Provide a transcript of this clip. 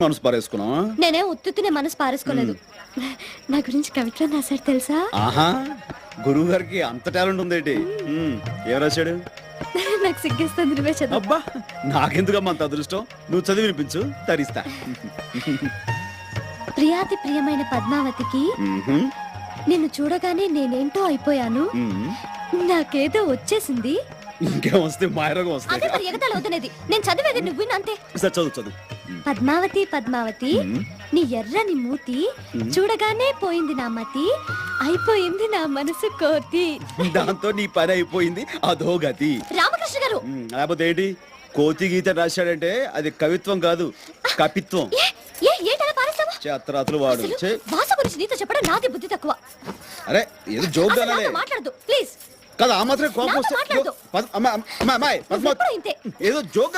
మనసు పారేసుకున్నావా? నేనే ఉత్తునే మనసు పారేసుకోలేదు. నా గురించి కవిత్వం రాశాడు తెలుసా? ఆహా, గురువు గారికి అంత టాలెంట్ ఉందేంటి? ఏం రాశాడు? నాకు సిగ్గేస్తుంది, నువ్వే చదువు. అబ్బా, నాకెందుకమ్మా అంత అదృష్టం? నువ్వు చదివి వినిపించు, తరిస్తా. ప్రియాతి ప్రియమైన పద్మావతికి నిన్ను చూడగానే నేనేంటో అయిపోయాను. నాకేదో వచ్చేసింది. ఇంకేం వస్తే మాయరోగం వస్తాయి. అదే మరి ఎగతాళి అవుతున్నది. నేను చదివేది నువ్వు అంతే. సరే, చదువు చదువు. పద్మావతి పద్మావతి నీ ఎర్రని మూతి చూడగానే పోయింది నా మతి, అయిపోయింది నా మనసు కోతి. దాంతో నీ పని అయిపోయింది, అదో గతి. రామకృష్ణ గారు, లేకపోతే ఏంటి? కోతి గీత రాశాడంటే అది కవిత్వం కాదు, కపిత్వం. చేతరాతులు వాడు. భాష గురించి నీతో చెప్పడం నాది బుద్ధి తక్కువ. అరే ఏదో జోక్ మాట్లాడదు ప్లీజ్. కదా, ఆ మాత్రం కోపం వస్తే ఏదో జోక్